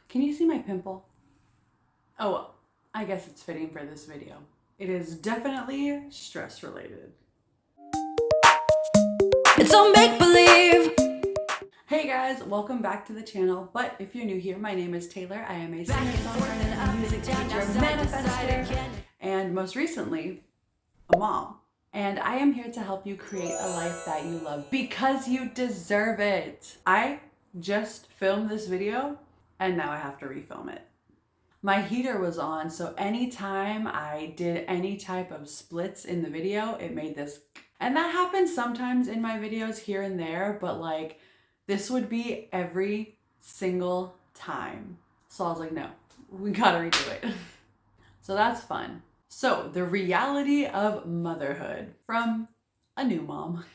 Can you see my pimple? Oh, I guess it's fitting for this video. It is definitely stress related. It's all make-believe! Hey guys, welcome back to the channel. But if you're new here, my name is Taylor. I am a singer-songwriter, music teacher, manifester, and most recently, a mom. And I am here to help you create a life that you love because you deserve it. I just filmed this video and now I have to refilm it. My heater was on, so anytime I did any type of splits in the video, it made this. And that happens sometimes in my videos here and there, but like this would be every single time. So I was like, no, we gotta redo it. So that's fun. So the reality of motherhood from a new mom.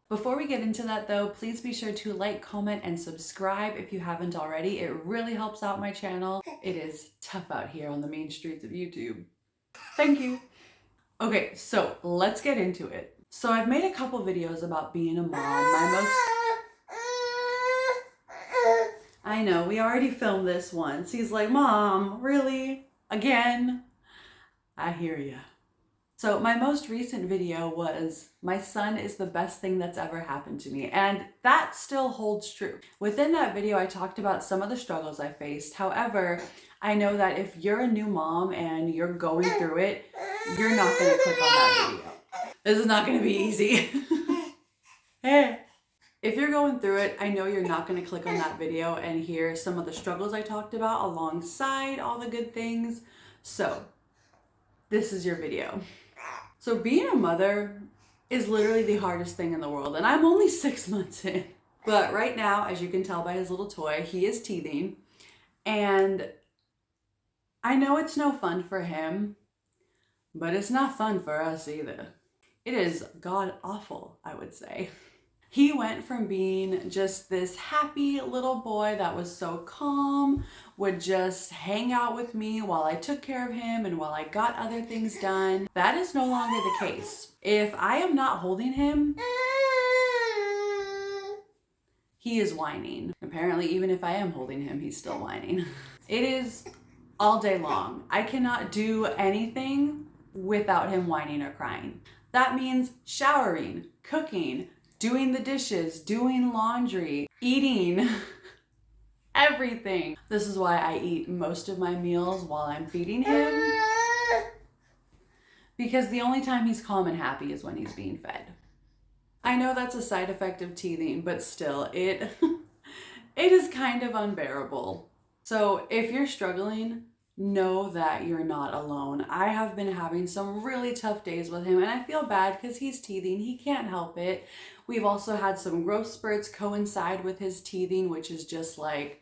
Before we get into that though, please be sure to like, comment, and subscribe if you haven't already. It really helps out my channel. It is tough out here on the main streets of YouTube. Thank you. Okay, so let's get into it. So I've made a couple videos about being a mom. I know, we already filmed this once. He's like, Mom, really? Again? I hear ya. So my most recent video was, my son is the best thing that's ever happened to me. And that still holds true. Within that video, I talked about some of the struggles I faced. However, I know that if you're a new mom and you're going through it, you're not gonna click on that video. This is not gonna be easy. If you're going through it, I know you're not gonna click on that video and hear some of the struggles I talked about alongside all the good things. So this is your video. So being a mother is literally the hardest thing in the world, and I'm only 6 months in. But right now, as you can tell by his little toy, he is teething, and I know it's no fun for him, but it's not fun for us either. It is god awful, I would say. He went from being just this happy little boy that was so calm, would just hang out with me while I took care of him and while I got other things done. That is no longer the case. If I am not holding him, he is whining. Apparently, even if I am holding him, he's still whining. It is all day long. I cannot do anything without him whining or crying. That means showering, cooking, doing the dishes, doing laundry, eating, everything. This is why I eat most of my meals while I'm feeding him, because the only time he's calm and happy is when he's being fed. I know that's a side effect of teething, but still, it is kind of unbearable. So if you're struggling, know that you're not alone. I have been having some really tough days with him, and I feel bad because he's teething. He can't help it. We've also had some growth spurts coincide with his teething, which is just like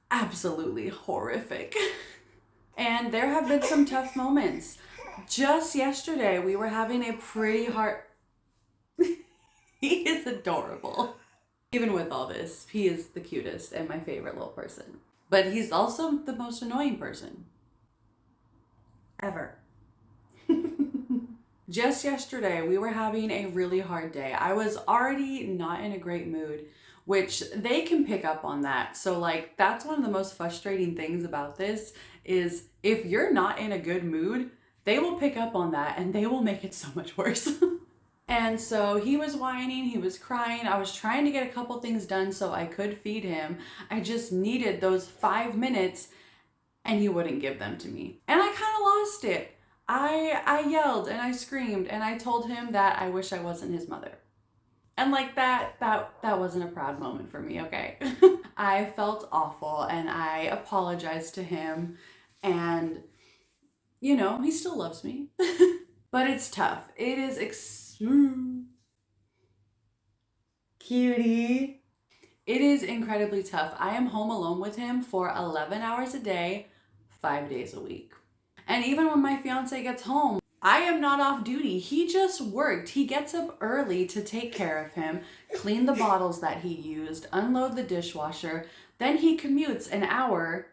absolutely horrific. And there have been some tough moments. Just yesterday, we were having a pretty hard... He is adorable. Even with all this, he is the cutest and my favorite little person. But he's also the most annoying person ever. Just yesterday, we were having a really hard day. I was already not in a great mood, which they can pick up on that. So like, that's one of the most frustrating things about this is if you're not in a good mood, they will pick up on that and they will make it so much worse. And so he was whining, he was crying. I was trying to get a couple things done so I could feed him. I just needed those 5 minutes and he wouldn't give them to me. And I kind of lost it. I yelled and I screamed and I told him that I wish I wasn't his mother. And like that wasn't a proud moment for me, okay? I felt awful and I apologized to him, and you know, he still loves me. But it's tough. It is cutie. It is incredibly tough. I am home alone with him for 11 hours a day, 5 days a week. And even when my fiance gets home, I am not off duty. He just worked. He gets up early to take care of him, clean the bottles that he used, unload the dishwasher. Then he commutes an hour,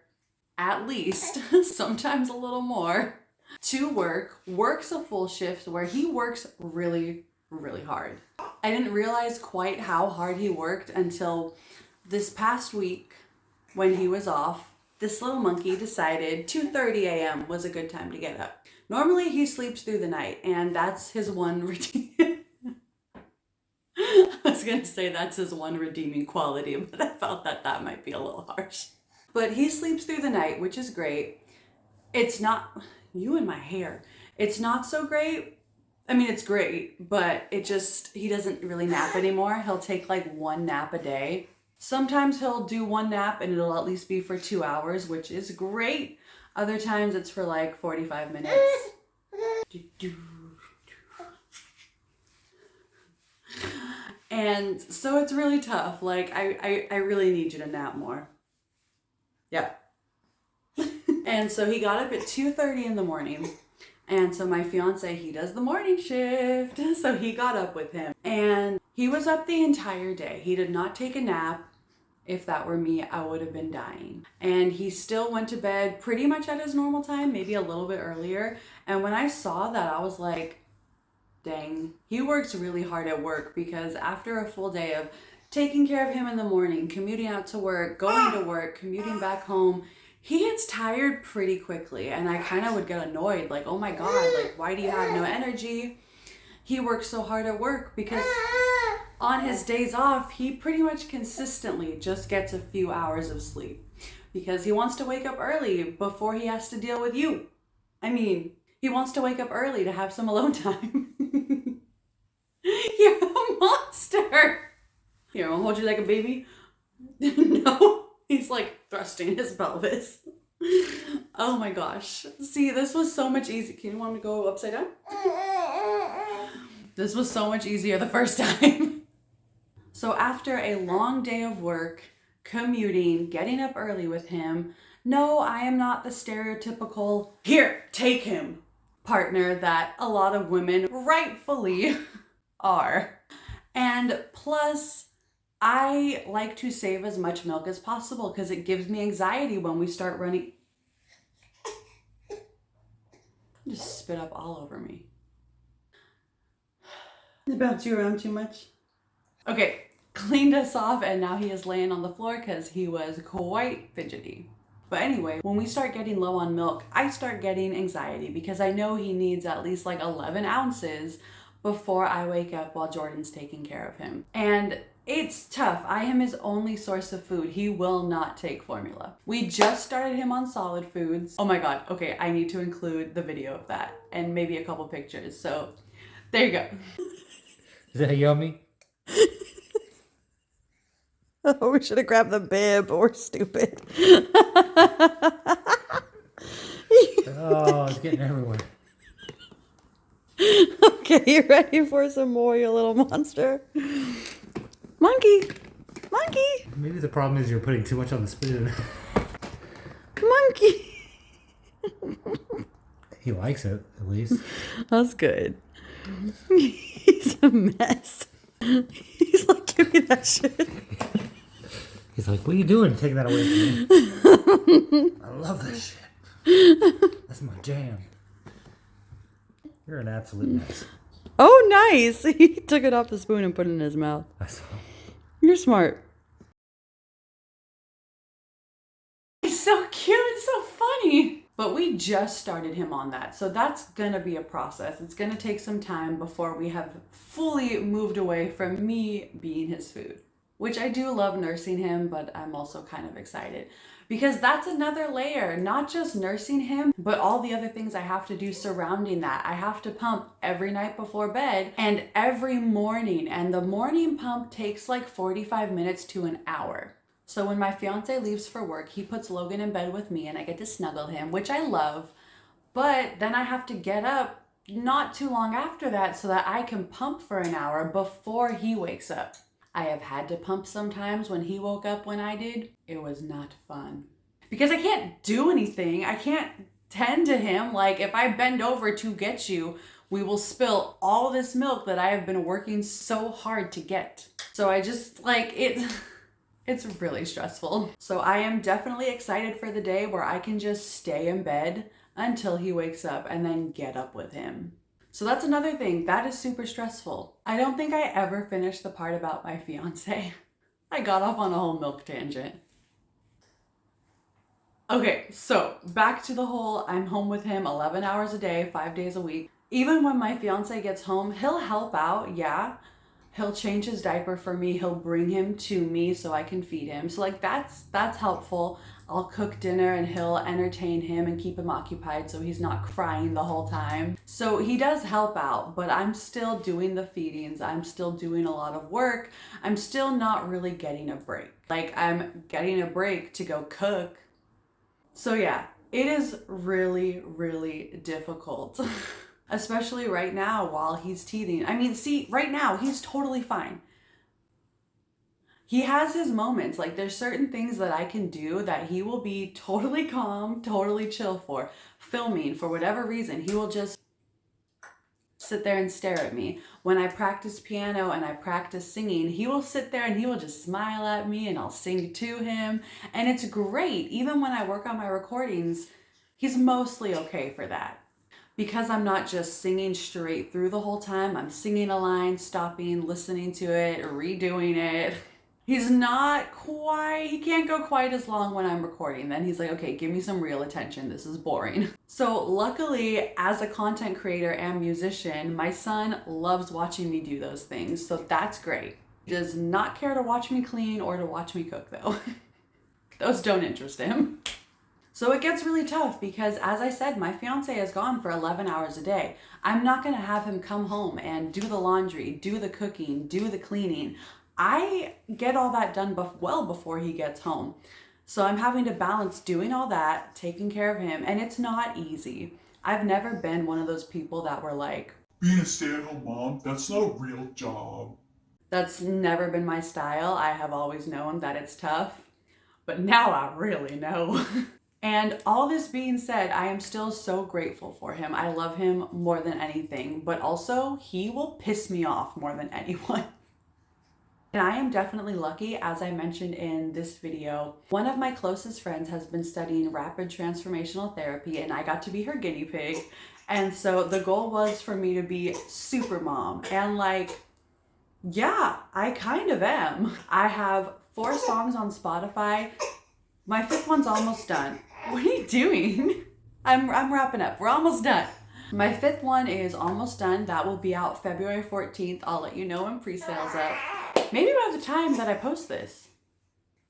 at least, sometimes a little more, to work, works a full shift where he works really, really hard. I didn't realize quite how hard he worked until this past week. when he was off, this little monkey decided 2:30 a.m. was a good time to get up. Normally he sleeps through the night, and that's his one routine. I was gonna say that's his one redeeming quality, but I felt that that might be a little harsh. But he sleeps through the night, which is great. It's not, you and my hair. It's not so great. I mean, it's great, but he doesn't really nap anymore. He'll take like one nap a day. Sometimes he'll do one nap and it'll at least be for 2 hours, which is great. Other times it's for like 45 minutes. And so it's really tough. Like, I really need you to nap more. Yeah. And so he got up at 2:30 in the morning. And so my fiance, he does the morning shift. So he got up with him. And he was up the entire day. He did not take a nap. If that were me, I would have been dying. And he still went to bed pretty much at his normal time, maybe a little bit earlier. And when I saw that, I was like, dang, he works really hard at work, because after a full day of taking care of him in the morning, commuting out to work, going to work, commuting back home, he gets tired pretty quickly. And I kind of would get annoyed, like, oh my God, like, why do you have no energy? He works so hard at work, because on his days off, he pretty much consistently just gets a few hours of sleep, because he wants to wake up early before he has to deal with you. I mean, he wants to wake up early to have some alone time. You're a monster. Here, I'll hold you like a baby. No, he's like thrusting his pelvis. Oh my gosh. See, this was so much easier. Can you want me to go upside down? This was so much easier the first time. So after a long day of work, commuting, getting up early with him, no, I am not the stereotypical, here, take him, partner that a lot of women rightfully are. And plus, I like to save as much milk as possible, because it gives me anxiety when we start running. Just spit up all over me. Did it bounce you around too much? Okay, cleaned us off, and now he is laying on the floor because he was quite fidgety. But anyway, when we start getting low on milk, I start getting anxiety, because I know he needs at least like 11 ounces before I wake up while Jordan's taking care of him. And it's tough. I am his only source of food. He will not take formula. We just started him on solid foods. Oh my God. Okay, I need to include the video of that and maybe a couple pictures. So there you go. Is that yummy? Oh, we should have grabbed the bib. We're stupid. Oh, it's getting everywhere. Okay, you ready for some more, you little monster? Monkey! Monkey! Maybe the problem is you're putting too much on the spoon. Monkey! He likes it, at least. That's good. He's a mess. He's like, give me that shit. He's like, what are you doing taking that away from me? I love this shit. That's my jam. You're an absolute mess. Oh, nice. He took it off the spoon and put it in his mouth. I saw. You're smart. He's so cute and so funny. But we just started him on that. So that's going to be a process. It's going to take some time before we have fully moved away from me being his food. Which I do love nursing him, but I'm also kind of excited. Because that's another layer, not just nursing him, but all the other things I have to do surrounding that. I have to pump every night before bed and every morning. And the morning pump takes like 45 minutes to an hour. So when my fiance leaves for work, he puts Logan in bed with me and I get to snuggle him, which I love. But then I have to get up not too long after that so that I can pump for an hour before he wakes up. I have had to pump sometimes when he woke up when I did. It was not fun. Because I can't do anything. I can't tend to him. Like if I bend over to get you, we will spill all this milk that I have been working so hard to get. So I just like it's really stressful. So I am definitely excited for the day where I can just stay in bed until he wakes up and then get up with him. So that's another thing. That is super stressful. I don't think I ever finished the part about my fiance. I got off on a whole milk tangent. Okay, so back to the whole I'm home with him 11 hours a day, 5 days a week. Even when my fiance gets home, he'll help out, yeah. He'll change his diaper for me. He'll bring him to me so I can feed him. So like that's helpful. I'll cook dinner and he'll entertain him and keep him occupied so he's not crying the whole time. So he does help out, but I'm still doing the feedings. I'm still doing a lot of work. I'm still not really getting a break. Like I'm getting a break to go cook. So yeah, it is really, really difficult. Especially right now while he's teething. I mean, see, right now he's totally fine. He has his moments. Like there's certain things that I can do that he will be totally calm, totally chill for. Filming, for whatever reason, he will just sit there and stare at me. When I practice piano and I practice singing, he will sit there and he will just smile at me and I'll sing to him. And it's great. Even when I work on my recordings, he's mostly okay for that. Because I'm not just singing straight through the whole time, I'm singing a line, stopping, listening to it, redoing it. He can't go quite as long when I'm recording. Then he's like, okay, give me some real attention. This is boring. So luckily, as a content creator and musician, my son loves watching me do those things. So that's great. He does not care to watch me clean or to watch me cook though. Those don't interest him. So it gets really tough because, as I said, my fiance is gone for 11 hours a day. I'm not going to have him come home and do the laundry, do the cooking, do the cleaning. I get all that done well before he gets home. So I'm having to balance doing all that, taking care of him, and it's not easy. I've never been one of those people that were like, being a stay-at-home mom, that's not a real job. That's never been my style. I have always known that it's tough, but now I really know. And all this being said, I am still so grateful for him. I love him more than anything, but also he will piss me off more than anyone. And I am definitely lucky, as I mentioned in this video. One of my closest friends has been studying rapid transformational therapy and I got to be her guinea pig. And so the goal was for me to be super mom. And like, yeah, I kind of am. I have 4 songs on Spotify. My 5th one's almost done. What are you doing? I'm wrapping up. We're almost done. My 5th one is almost done. That will be out February 14th. I'll let you know when pre-sale's up. Maybe by the time that I post this.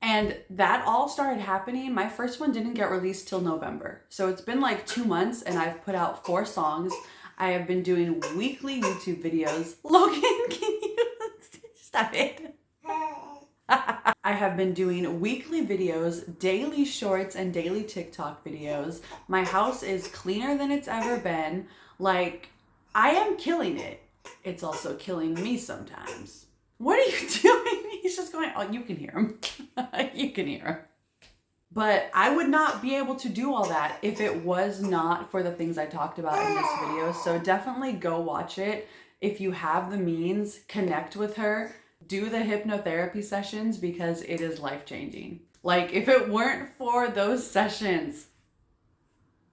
And that all started happening. My first one didn't get released till November. So it's been like 2 months and I've put out 4 songs. I have been doing weekly YouTube videos. Logan, can you stop it? I have been doing weekly videos, daily shorts, and daily TikTok videos. My house is cleaner than it's ever been. Like, I am killing it. It's also killing me sometimes. What are you doing? He's just going, oh, you can hear him. You can hear him. But I would not be able to do all that if it was not for the things I talked about in this video. So definitely go watch it. If you have the means, connect with her. Do the hypnotherapy sessions because it is life-changing. Like, if it weren't for those sessions,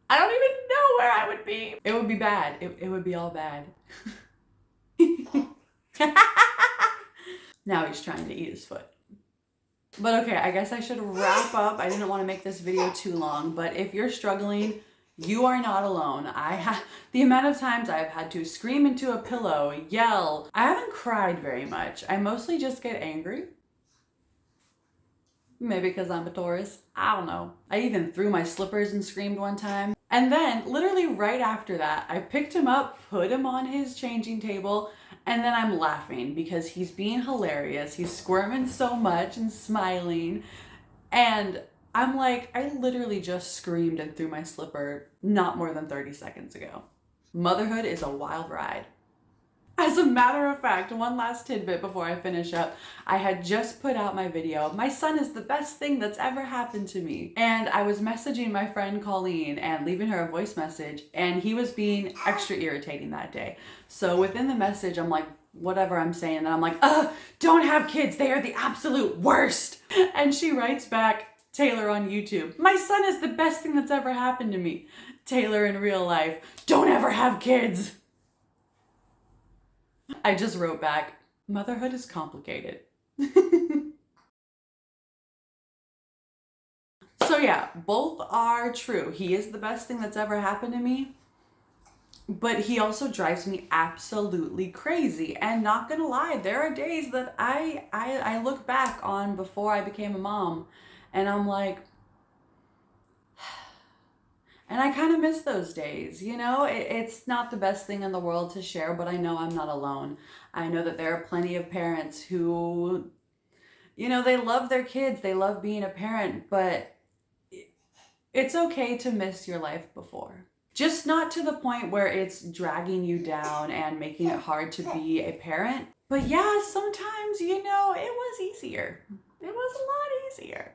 I don't even know where I would be. It would be bad. It would be all bad. Now he's trying to eat his foot. But okay, I guess I should wrap up. I didn't want to make this video too long, but if you're struggling, you are not alone. The amount of times I've had to scream into a pillow, yell. I haven't cried very much. I mostly just get angry. Maybe because I'm a Taurus. I don't know. I even threw my slippers and screamed one time. And then literally right after that, I picked him up, put him on his changing table, and then I'm laughing because he's being hilarious. He's squirming so much and smiling. And I'm like, I literally just screamed and threw my slipper not more than 30 seconds ago. Motherhood is a wild ride. As a matter of fact, one last tidbit before I finish up. I had just put out my video, my son is the best thing that's ever happened to me. And I was messaging my friend Colleen and leaving her a voice message, and he was being extra irritating that day. So within the message, I'm like, whatever I'm saying, and I'm like, don't have kids, they are the absolute worst. And she writes back, Taylor on YouTube, my son is the best thing that's ever happened to me. Taylor in real life, don't ever have kids. I just wrote back, motherhood is complicated. So yeah, both are true. He is the best thing that's ever happened to me, but he also drives me absolutely crazy. And not gonna lie, there are days that I look back on before I became a mom and I'm like, and I kind of miss those days, you know? It's not the best thing in the world to share, but I know I'm not alone. I know that there are plenty of parents who, you know, they love their kids, they love being a parent, but it's okay to miss your life before. Just not to the point where it's dragging you down and making it hard to be a parent. But yeah, sometimes, you know, it was easier. It was a lot easier.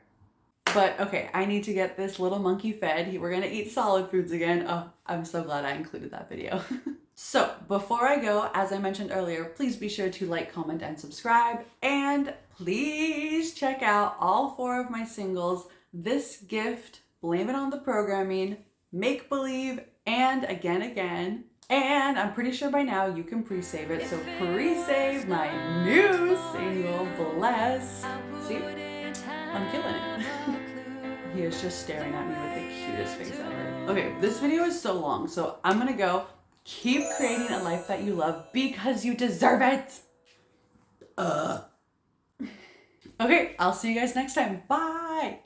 But okay, I need to get this little monkey fed. We're gonna eat solid foods again. Oh, I'm so glad I included that video. So before I go, as I mentioned earlier, please be sure to like, comment, and subscribe. And please check out all 4 of my singles, This Gift, Blame It on the Programming, Make Believe, and Again. And I'm pretty sure by now you can pre-save it. So pre-save my new single, Bless. See, I'm killing it. He is just staring at me with the cutest face ever. Okay, this video is so long, so I'm gonna go. Keep creating a life that you love because you deserve it. Okay, I'll see you guys next time. Bye.